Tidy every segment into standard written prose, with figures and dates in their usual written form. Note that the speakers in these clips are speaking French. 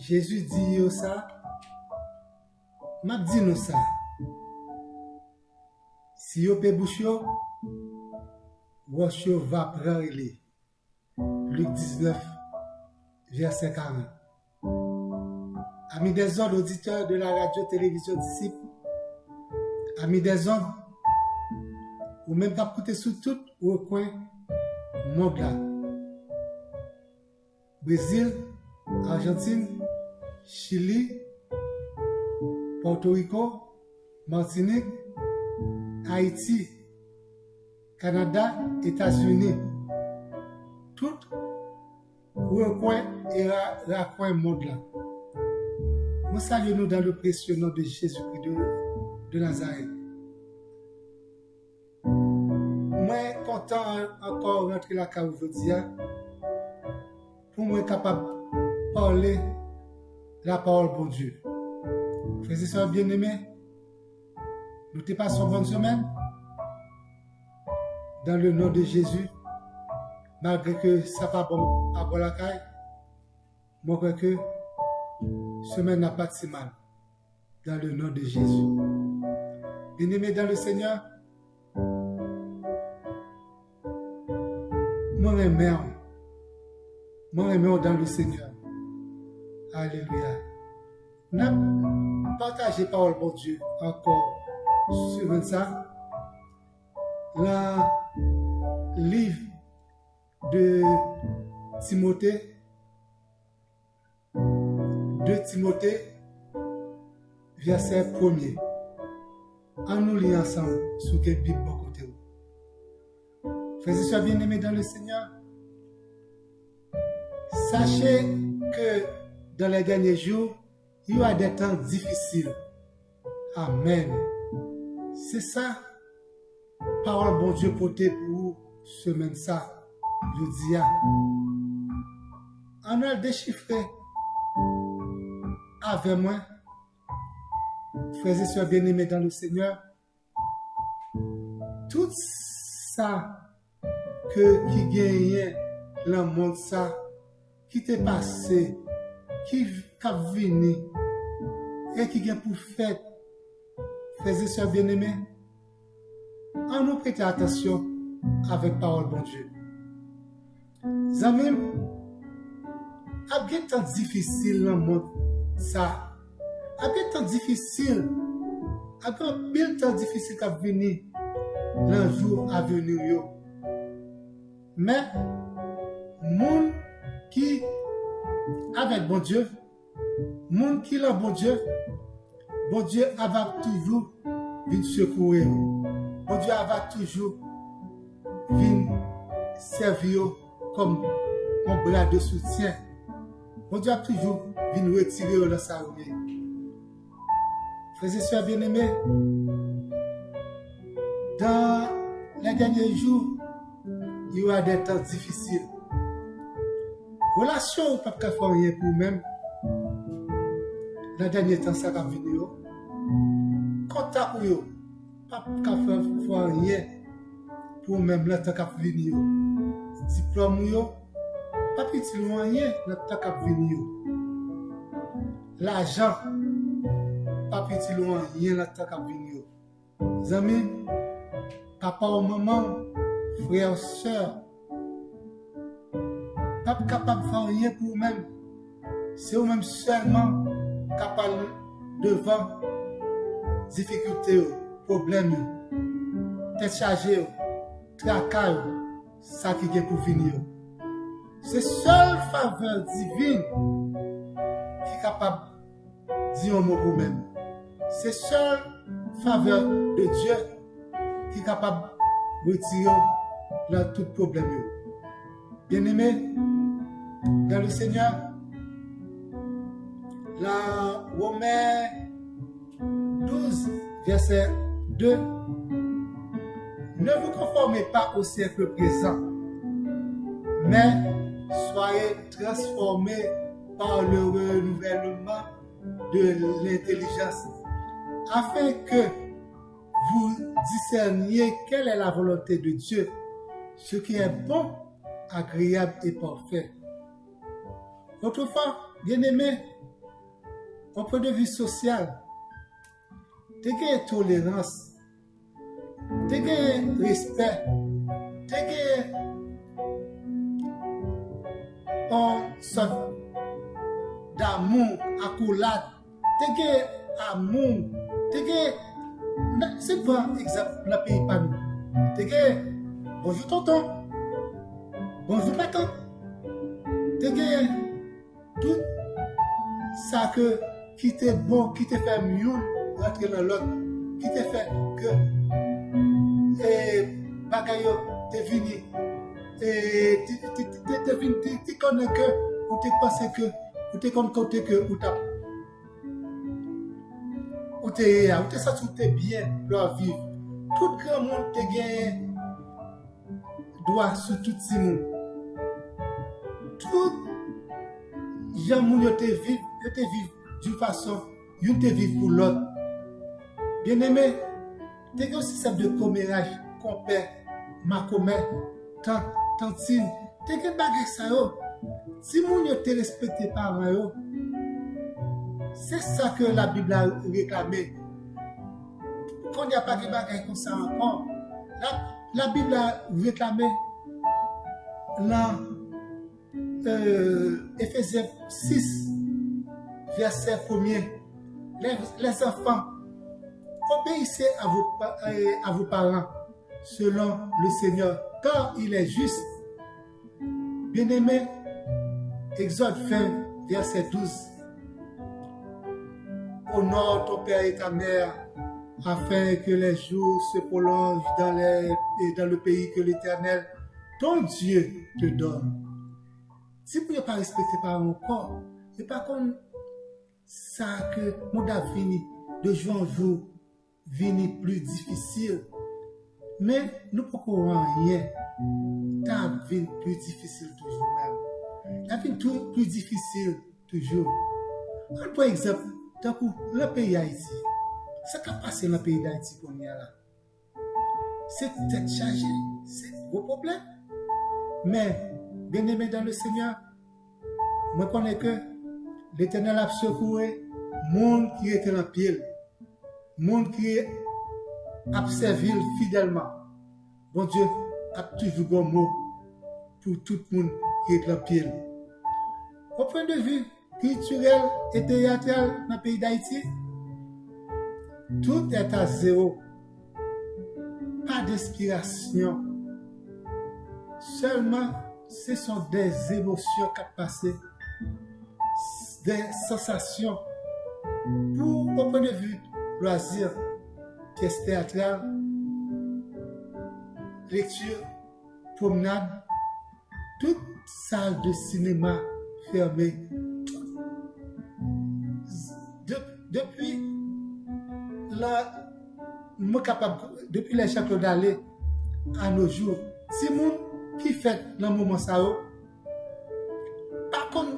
Jésus dit yo ça, m'a dit nous ça. Si yo pe bouche yo, Roche va prendre les. Luc 19, verset 40. Amis des hommes auditeurs de la radio-télévision disciples, amis des hommes, ou même pas écouter sous tout au coin, monde là. Brésil, Argentine, Chili, Porto Rico, Martinique, Haïti, Canada, États-Unis, tout le coin et la coin monde là. Nous saluons dans le précieux nom de Jésus-Christ de Nazareth. Moi, content encore rentrer la cave aujourd'hui pour moi capable de parler la parole bon Dieu. Frères et sœurs bien-aimés, nous te passons bonne semaine dans le nom de Jésus. Malgré que ça pas bon à la caille, moi crois que semaine n'a pas de si mal dans le nom de Jésus. Bien-aimés dans le Seigneur, moi aimons dans le Seigneur. Alléluia. N'a partagé parole pour Dieu encore sur ça. Le livre de Timothée, 2 Timothée, verset 1er. En nous lisant ensemble sur quelle Bible bon côté. Frères et sœurs bien-aimés dans le Seigneur, sachez que dans les derniers jours, il y aura des temps difficiles. Amen. C'est ça, parole bon Dieu portée pour semaine ça. Je dis, on a déchiffré avec moi, frères et sœurs bien-aimés dans le Seigneur, tout ça qui gagnait dans le monde, ça, qui t'est passé, qui est venu, et qui est pour faire, frères et sœurs bien-aimés, on nous prête attention avec parole bon Dieu. Amis, il y a des temps difficiles dans le monde, ça. Il y a des temps difficiles, il y a des temps difficiles qui venir dans le jour à venir. Mais, monde qui avec bon Dieu, monde qui l'a bon Dieu va toujours venir secourir. Bon Dieu va toujours venir servir comme un bras de soutien. Bon Dieu a toujours venir retirer dans sa vie. Frères et sœurs bien-aimés, dans les derniers jours, il y aura des temps difficiles. Relation ou pas faire rien pour même. Dans les derniers temps, ça va venir. Contact ou yo, pas faire rien pour même le temps qui venir. Diplôme ou yo, pas petit loin rien le temps qui venir. L'argent, pas petit loin rien le temps qui venir. Amis, papa ou maman, frère, soeur, pas capable de faire rien pour vous-même. C'est vous-même seulement capable devant difficultés, problèmes, tête chargée, tracas, ça qui est pour venir. C'est seule faveur divine qui est capable de dire un mot pour vous-même. C'est seule faveur de Dieu qui est capable de retirer dans tout problème. Bien-aimés, dans le Seigneur, la Romains 12, verset 2, ne vous conformez pas au siècle présent, mais soyez transformés par le renouvellement de l'intelligence, afin que vous discerniez quelle est la volonté de Dieu, ce qui est bon, agréable et parfait. Autrefois, bien-aimés, au point de vue social, te gen tolérance, te gen respect, te gen une sorte d'amour, accolade, te gen amour, te gen, c'est pas exemple le pays pas nous, te gen bonjour tonton, bonjour papa, te gen tout ça que qui était bon, qui te fait mieux rentrer dans l'autre, qui te fait que bagay yo te vini et te vini te connais que ou te pensé que ou te connais côté que ou ta ou te senti ou te bien leur vivre tout grand monde te gagne droit sur tout si monde tout gens moun yo te vivre d'une façon yon te vivre pour l'autre bien aimé te gagne aussi ça de commérage compère macomé tantine te gagne bagay ça yo si moun yo te respecté parents yo c'est ça que la Bible a réclamé quand il n'y a pas de bagay comme ça encore la Bible a réclamé dans Éphésiens 6 verset 1er les enfants obéissez à vos parents selon le Seigneur car il est juste. Bien-aimé, Exode 20 verset 12 honore ton père et ta mère afin que les jours se prolongent dans le pays que l'Éternel ton Dieu te donne. Si vous n'avez pas respecté par mon corps, c'est pas comme ça que mon a fini de jour en jour, vini plus difficile. Mais nous ne pouvons rien. Ta vie plus difficile toujours même. La vie plus difficile toujours. Par exemple, tant que le pays Haïti, ce qui a passé dans le pays d'Haïti pour nous là, c'est peut-être chargé, c'est un gros problème. Mais, bien aimé dans le Seigneur, moi je connais que l'Éternel a secoué le monde qui était dans le pied, le monde qui a servi fidèlement. Bon Dieu a toujours bon mot pour tout le monde qui est dans le pied. Au point de vue culturel et théâtral dans le pays d'Haïti, tout est à zéro. Pas d'inspiration. Seulement, ce sont des émotions qui passent, des sensations. Pour, au point de vue loisir, pièce théâtrale, lecture, promenade, toute salle de cinéma fermée. Depuis les châteaux d'aller à nos jours, si moun qui fait dans le moment ça, par contre,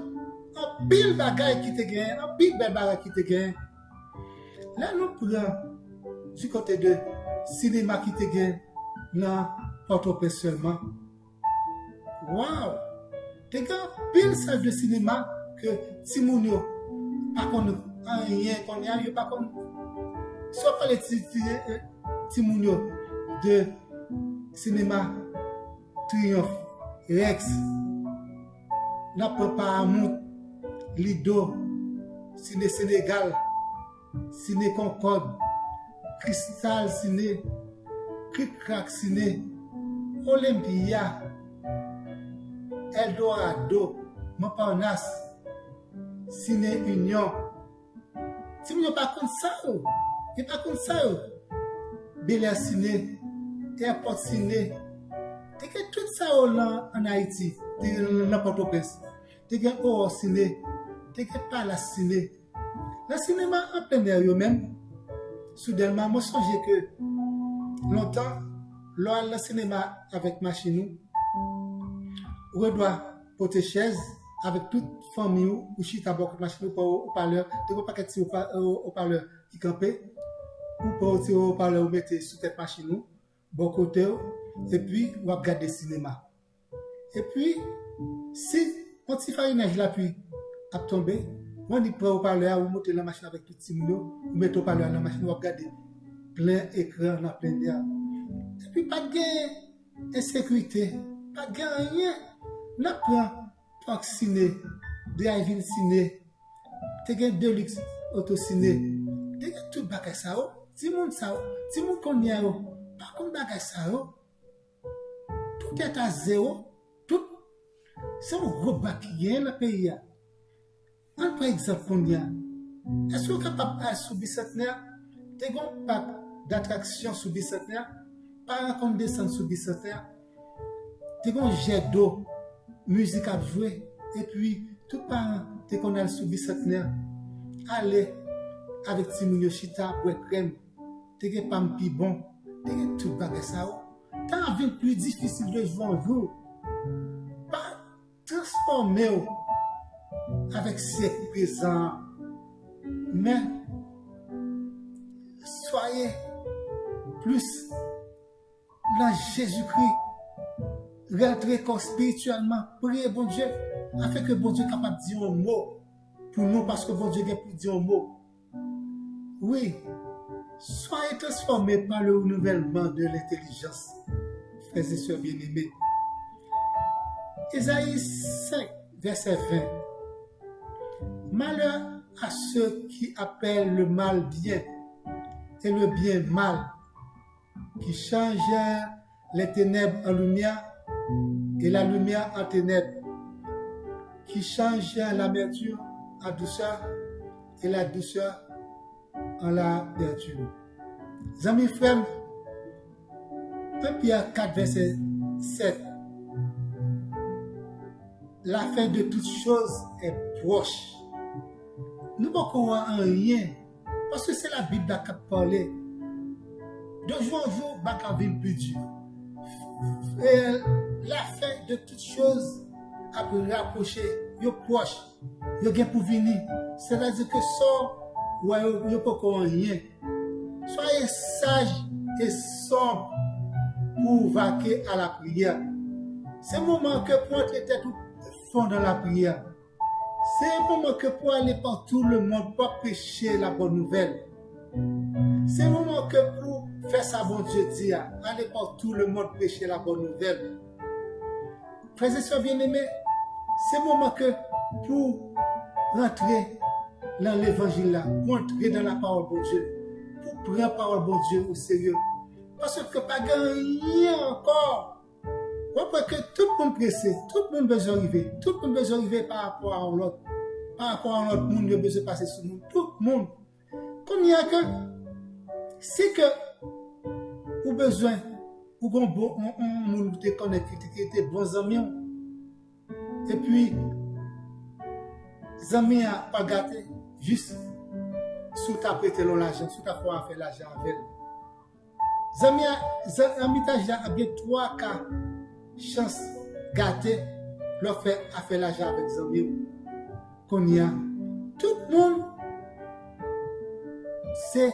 un pile bagay qui te gagne, un pile bagay qui te gagne. Là, nous prenons du côté de cinéma qui te gagne, là, Port-au-Prince seulement. Waouh! T'es gagne pile salle de cinéma que si moun yo, par contre, rien qu'on y a, yo par contre, soit pas les petits moun yo de cinéma Triomphe, Rex, n'a pas Paramount, Lido, Ciné Sénégal, Ciné Concorde, Cristal Ciné, Cric-Crac Ciné, Olympia, Eldorado, Montparnasse, Ciné Union. Si vous n'avez pas contre ça, vous n'avez pas contre ça. Bel Air Ciné, Airport Ciné, tu as tout ça en Haïti, tu as n'importe où. Tu as Oro Ciné, tu as Palace Ciné. Le cinéma en plein air, même, soudainement, moi, je songe que longtemps, lors le cinéma avec machine, on doit porter chaise avec toute famille ou chita beaucoup machine au parleur, tu n'as pas qu'à au parleur qui campait, ou pas au parleur ou mettre sous tête machine, bon côté, et puis on va regarder le cinéma. Et puis, si quand il fait une neige la pluie a tombé, On dit prend au parleur, ou monter la machine avec tout petit monde, ou mettre au parleur dans la machine, ou regarder plein écran dans plein d'air. Et puis pas de insécurité, pas de rien. On prend Parc Ciné, Drive-In Ciné, tu as Deluxe Auto-Ciné, tu as tout bagage ça. Si moun ça, si moun connaît par contre bagage ça, tout est à zéro, tout c'est un gros bac qui est dans le pays. Par exemple, est-ce que vous êtes capable de sur bicentenaire, tu as un pack d'attractions sur bicentenaire, par contre descendre sur bicentenaire, tu as un jet d'eau, musique à jouer, et puis tout parent, tu as sur bicentenaire, allez avec Timounio Chita, pour crème, tu as pas un pi bon, tu as tout bagage ça. Tu as envie plus difficile de jouer un jour, pas transformer avec siècle présent, mais soyez plus dans Jésus-Christ, rentrez spirituellement, priez bon Dieu, afin que bon Dieu soit capable de dire un mot pour nous, parce que bon Dieu vient pour dire un mot. Oui, soyez transformés par le renouvellement de l'intelligence, frères et sœurs bien-aimés. Isaïe 5, verset 20. Malheur à ceux qui appellent le mal bien et le bien mal, qui changent les ténèbres en lumière et la lumière en ténèbres, qui changent l'amertume en douceur et la douceur en l'amertume. Amis frères, 1 Pierre 4, verset 7. La fin de toutes choses est proche. Nous ne pouvons pas en rien, parce que c'est la Bible qui parle. De jour en jour, il va être plus dur. La fin de toutes choses a pu rapprocher, il est proche, il est pour venir. C'est-à-dire que ça, il ne peut pas en rien. Soyez sages et sombres pour vaquer à la prière. C'est le moment que pour entrer tête au fond dans la prière. C'est un moment que pour aller par tout le monde, pour prêcher la bonne nouvelle. C'est un moment que pour faire ça, bon Dieu dit, aller par tout le monde prêcher la bonne nouvelle. Frères et sœurs bien-aimés, c'est un moment que pour rentrer dans l'évangile là, pour entrer dans la parole de bon Dieu, pour prendre la parole de bon Dieu au sérieux. Parce que pas rien encore. On peut que tout le monde pressé, tout le monde besoin d'arriver, tout le monde besoin d'arriver par rapport à l'autre. Par rapport à l'autre monde, il a besoin de passer sur nous. Tout le monde. Comme il y a que, c'est que, ou besoin, ou qu'on nous te connaît, qui était bons amis. Et puis, les amis n'ont pas gâté, juste, sous ta prêté l'argent, sous ta foi fait l'argent avec elle. Les amis t'ont bien 3 cas. Chance gâtée, leur fait à faire l'argent avec les amis. Qu'on y a, tout le monde, c'est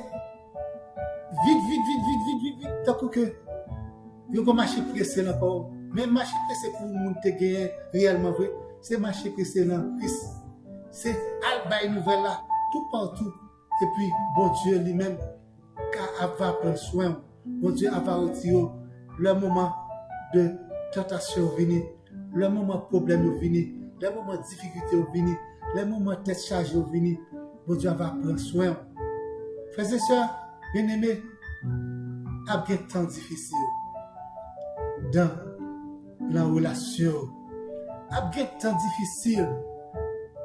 vite, tant que il y a un marché pressé encore. Mais marché pressé pour le monde qui gagne réellement vrai, c'est marché pressé dans Christ. C'est Alba nouvelle là, tout partout. Et puis, bon Dieu lui-même, va prendre soin. Bon Dieu va retirer le moment de tentation venir, le moment problème venir, le moment difficulté venir, le moment tête chargée venir. Bon Dieu va prendre soin. Frères et sœurs, bien-aimés, à bien temps difficile dans la relation, à bien temps difficile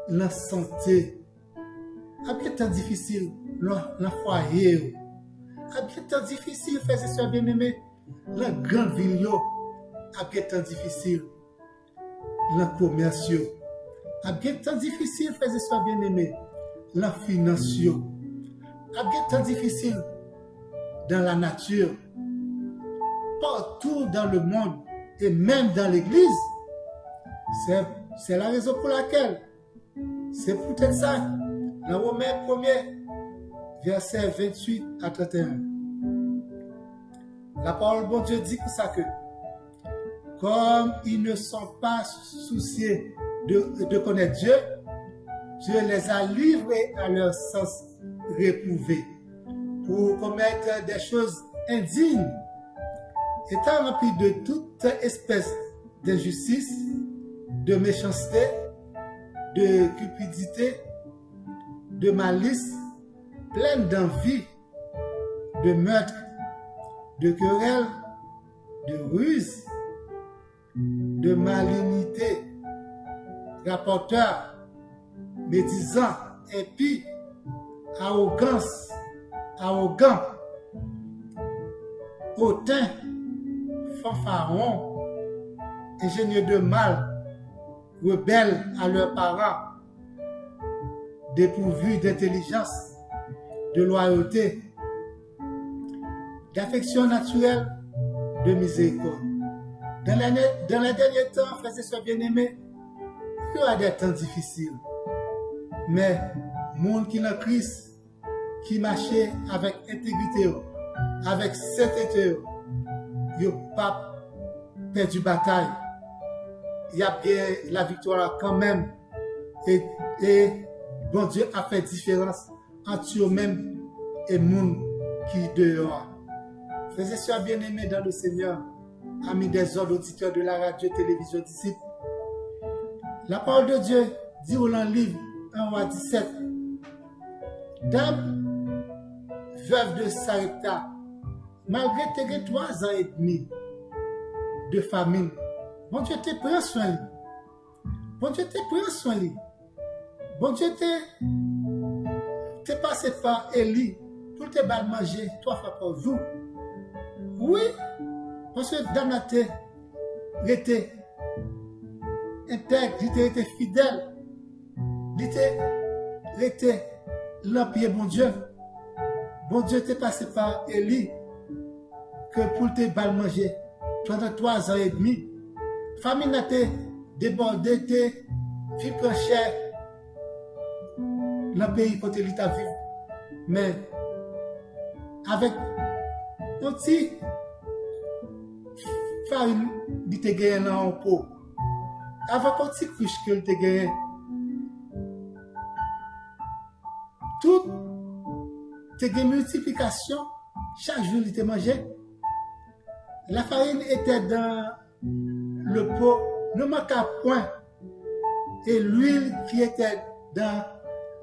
dans la santé, à bien temps difficile dans le foyer, à bien temps difficile, frères et sœurs bien-aimés, dans la grande ville, à bien temps difficile dans le commerce, à bien temps difficile, frères et sœurs bien-aimés, dans la finance, à bien temps difficile dans la nature, partout dans le monde et même dans l'église. C'est la raison pour laquelle c'est peut-être ça. Dans Romains 1er, verset 28 à 31. La parole de bon Dieu dit que ça que comme ils ne sont pas souciés de connaître Dieu, Dieu les a livrés à leur sens réprouvé pour commettre des choses indignes, étant remplis de toute espèce d'injustice, de méchanceté, de cupidité, de malice, pleine d'envie, de meurtre, de querelle, de ruse, de malignité, rapporteurs, médisants, impies, arrogants, hautains, fanfarons, ingénieux de mal, rebelles à leurs parents, dépourvus d'intelligence, de loyauté, d'affection naturelle, de miséricorde. Dans les derniers temps, frères et sœurs bien-aimés, il y aura des temps difficiles. Mais, monde qui n'a Christ, qui marchait avec intégrité, avec sainteté, il n'a pas perdu bataille. Il y a bien la victoire quand même. Et bon Dieu a fait différence entre eux-mêmes et le monde qui dehors. Frères et sœurs bien-aimés dans le Seigneur, amis des ordres auditeurs de la radio-télévision disciples, la parole de Dieu dit dans le livre 1 roi 17, Dame, veuve de Sarepta, malgré tes 3 ans et demi de famine, bon Dieu te prend soin. Bon Dieu te prend soin. Bon Dieu te passé par Élie pour te bal manger 3 fois par jour. Oui, parce que Dame a été intègre, il était fidèle, il était l'empire, bon Dieu. Bon Dieu t'est passé par Élie que pour te bal manger pendant 3 ans et demi. Famine a été débordée, t'es fit cher dans le pays côté l'État vivre. Mais avec un petit farine qui te gagné dans un pot, avec un petit couche que te gagné, tout te gagné multiplication, chaque jour il te mangeait. La farine était dans le pot, ne manquait point, et l'huile qui était dans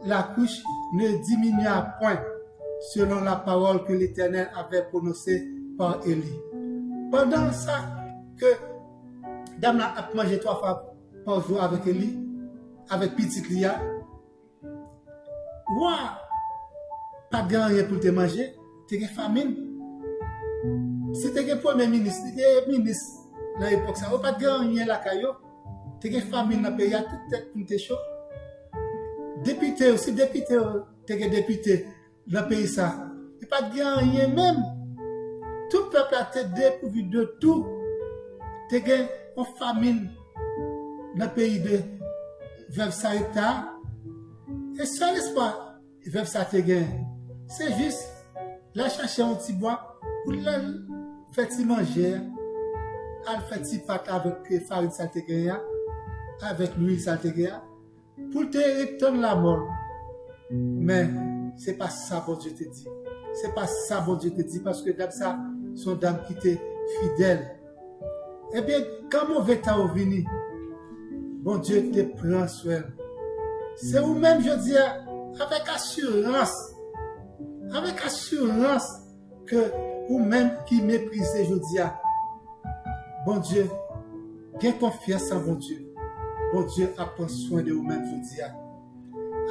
la couche ne diminua point, selon la parole que l'Éternel avait prononcée par Élie. Pendant ça, que Dame a mangé 3 fois par jour avec Élie, avec petite Lia, pas de rien pour te manger, tu as famine. Si tu es premier ministre, tu es ministre dans l'époque, ça pas de rien là, tu as famine dans le pays, toute tête pour te chaud. Député aussi, tu es député dans le pays, ça. Il n'y a pas de rien même. Tout le peuple a été dépourvu de tout. Tu as une famine dans le pays de Veuve Sarepta. Et seul espoir, Veuve Sarepta, c'est juste la chercher un petit bois pour la faire manger, elle fait pâte avec farine Sarepta, avec l'huile Sarepta, pour te retourner la mort. Mais c'est pas ça bon Dieu te dit. C'est pas ça bon Dieu te dit parce que dame ça sont dames qui étaient fidèles. Eh bien, quand mauvais temps est venu, bon Dieu te prend soin. C'est vous-même, je dis, avec assurance que vous-même qui méprisez, je dis, bon Dieu, bien confiance en bon Dieu. Bon Dieu a pris soin de vous-même, je dis.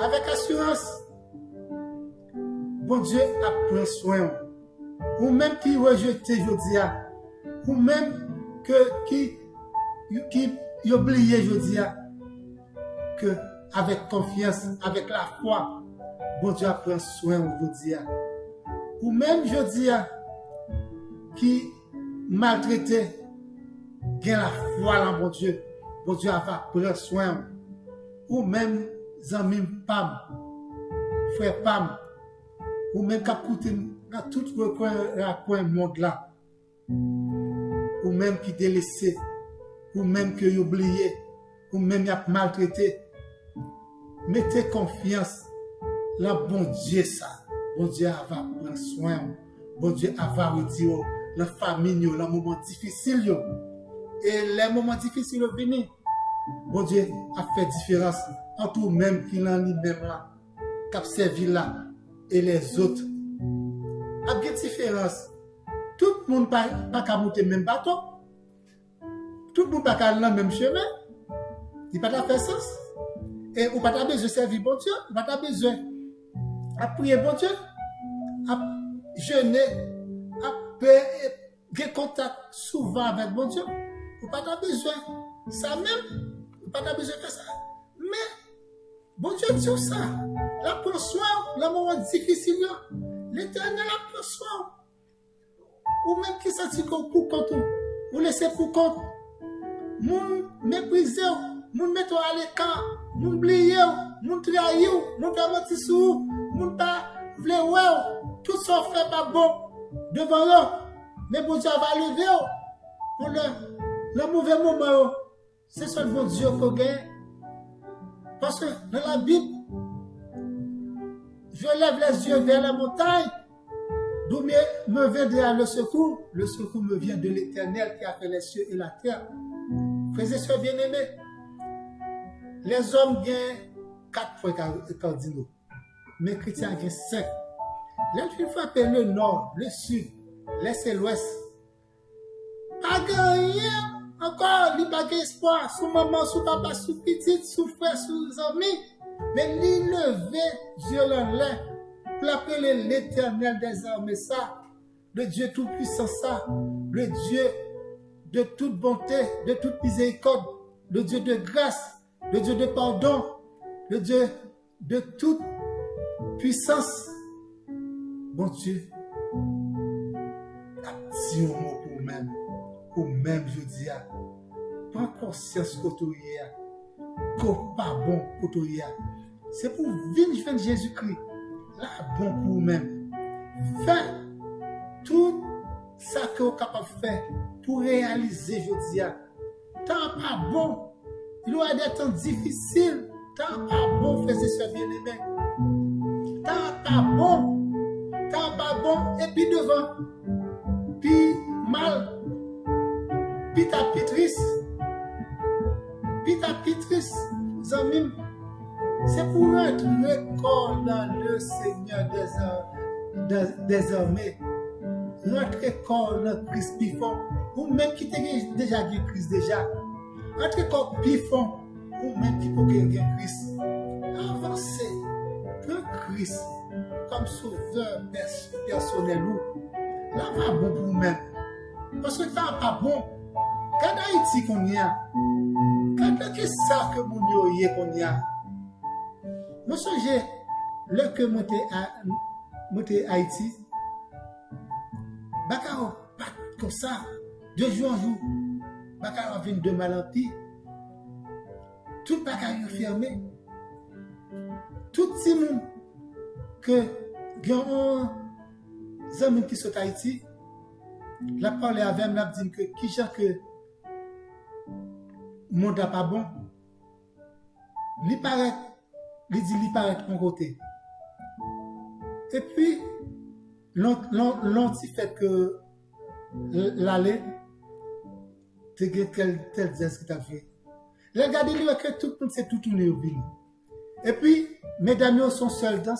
Avec assurance, bon Dieu a pris soin. Vous-même qui rejetez, je dis, vous-même qui oubliez, je dis, que avec confiance, avec la foi, bon Dieu a pris soin, je dis. Vous-même, je dis, qui maltraitez, gain la foi dans bon Dieu a pris soin. Ou même, amis Pam, frère Pam, ou même qui a coûté dans tout le coin monde là, ou même qui délaissé, ou même qui oublié, ou même qui a maltraité, mettez confiance dans bon Dieu ça. Bon Dieu va prendre soin. Bon Dieu va retirer la famille, les moments difficiles. Et les moments difficiles viennent. Bon Dieu a fait différence entre nous-mêmes qui l'en lui-même là, qui a servi là, et les autres. Il y a une différence. Tout le monde n'a pas monter le même bateau. Tout le monde n'a pas le même chemin. Il n'y a pas de sens. Et on n'a pas besoin de servir bon Dieu. On n'a pas besoin de prier bon Dieu. À jeûner. À avoir contact souvent avec bon Dieu. On n'a pas besoin de ça même. On n'a pas besoin de faire ça. Mais, bon Dieu dit ça. La prend soin, le moment difficile, l'Éternel la prend soin. Ou même qui sentit qu'on pour compte, ou laissez pour compte. Moun mépriser, moun mettre à l'écart, moun oublier, moun trahir, moun faire mentir sur, moun pas vle ouais, tout ça fait pas bon devant eux. Mais bon Dieu va lever pour le mauvais moment. C'est ça le bon Dieu qu'on gagne. Parce que dans la Bible, je lève les yeux vers la montagne, d'où me viendra le secours. Le secours me vient de l'Éternel qui a fait les cieux et la terre. Frères et sœurs bien-aimés, les hommes gagnent 4 points cardinaux, mais les chrétiens gagnent 5. L'une fois appelé le nord, le sud, l'est et l'ouest. Pas gagné encore, il n'y a pas d'espoir. Sous maman, sous papa, sous petite, sous frère, sous amis. Mais il levé, Dieu l'en l'air, pour appeler l'Éternel des armées, ça, le Dieu tout-puissant, ça, le Dieu de toute bonté, de toute miséricorde, le Dieu de grâce, le Dieu de pardon, le Dieu de toute puissance. Bon Dieu, si on mot pour même, ou même je dis, prends conscience que tu es, que pas bon pour toi. C'est pour venir Jésus-Christ, là bon pour vous-même. Fais tout ça que vous êtes capable de faire pour réaliser, je dis, tant pas bon, il y a des temps difficiles, tant pas bon, frères et sœurs bien-aimés, tant pas bon, et puis devant, puis mal, puis ta triste, amis, c'est pour être corps dans le Seigneur des armées. Rentrer corps dans Christ pifon, ou même qui t'a déjà dit Christ déjà. Rentrer corps pifon, ou même qui peut gagner Christ. Avancez, prends Christ comme sauveur personnel. Là, va bon pour vous-même. Parce que ça pas bon. Quand Haïti qu'on y a, quand que ça que mon yo y qu'on y a. Moi, j'ai le que monter Haïti. Bakaro, pas comme ça, de jour en jour. Bakaro vient de mal en pire. Tout Bakaro fermé. Tout le monde que gens amis qui sont Haïti, la parole avec moi, dit que qui cherche que monde n'est pas bon. Il paraît en côté. Et puis, l'anti fait que l'aller, c'est tel geste que tu as fait. Regardez-le que tout le monde s'est tout tourné au ville. Et puis, mesdames sont seules dans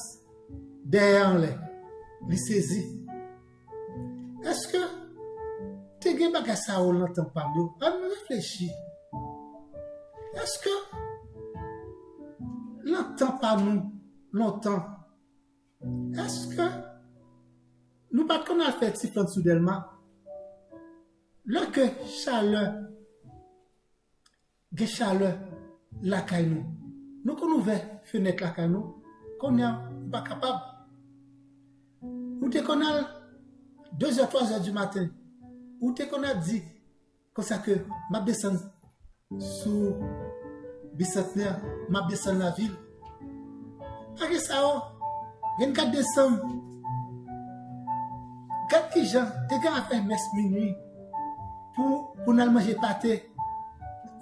derrière les saisies. Est-ce que tu as gagné ça ou l'entend pas mieux? On réfléchit. Est-ce que l'entend pas nous longtemps? Est-ce que nous pas qu'on a fait si tant soudainement? Là que chaleur la caille nous qu'on ouvert fenêtre la caille qu'on n'est pas capable. Ou t'es qu'on a 2h, 3h du matin, ou t'es qu'on a dit comme ça que m'a descend sous bicentenaire, m'a descend la ville. Pas que ça, 24 décembre, 4 qui gens, t'es qu'à faire messe minuit pour nous manger pâté,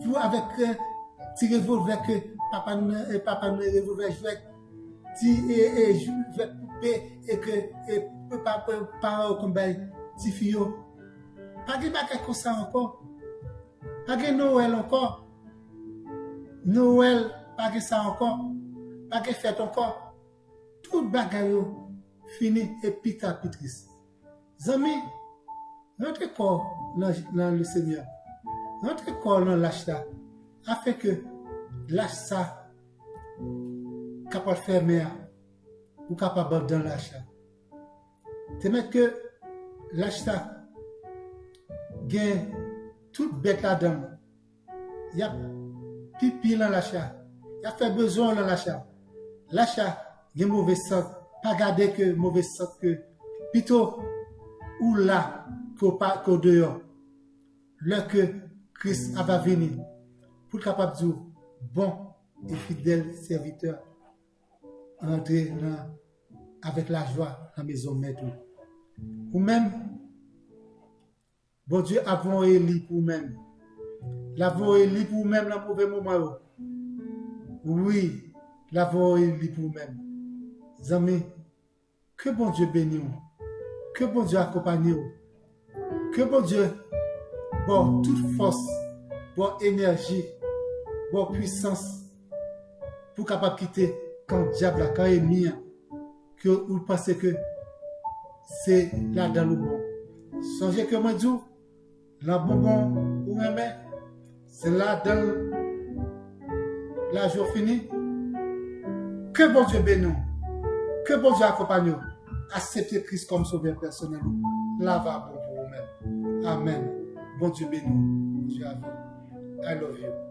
pour avec petit revolver que papa nous revolver jouet et jouet poupée et que papa comme petit fille. Pas de bagage comme ça encore. Pas de Noël encore. Noël, pas de ça encore. Pas de fête encore. Tout bagage fini et pita pitris. Zami, notre corps dans le Seigneur. Notre corps dans l'achat a fait que l'achat capable de faire meilleur ou capable dans l'achat. C'est mettre que l'achat gagne toute bête là-dedans. Il y a pipi dans l'achat. Il y a fait besoin dans l'achat. L'achat, il y a mauvais sang. Pas garder que mauvais sang que plutôt ou là qu'au dehors. Là que Christ va venir pour capable de dire bon et fidèle serviteur entrer avec la joie dans la maison maître. Ou même bon Dieu avons élu pour même. L'avons élu pour même dans le mauvais moment. Oui, l'avons élu pour même. Amis, que bon Dieu bénisse. Que bon Dieu accompagne. Que bon Dieu bon toute force, bon énergie, bon puissance pour capable quitter quand diable quand ennemi que vous pensez que c'est là dans le bon. Songez que moi dis la bonbon ou même c'est là dans la jour fini. Que bon Dieu bénisse. Que bon Dieu accompagne. Acceptez Christ comme sauveur personnel. Là va bon pour vous-même. Amen. Bon Dieu bénisse. Dieu à vous. I love you.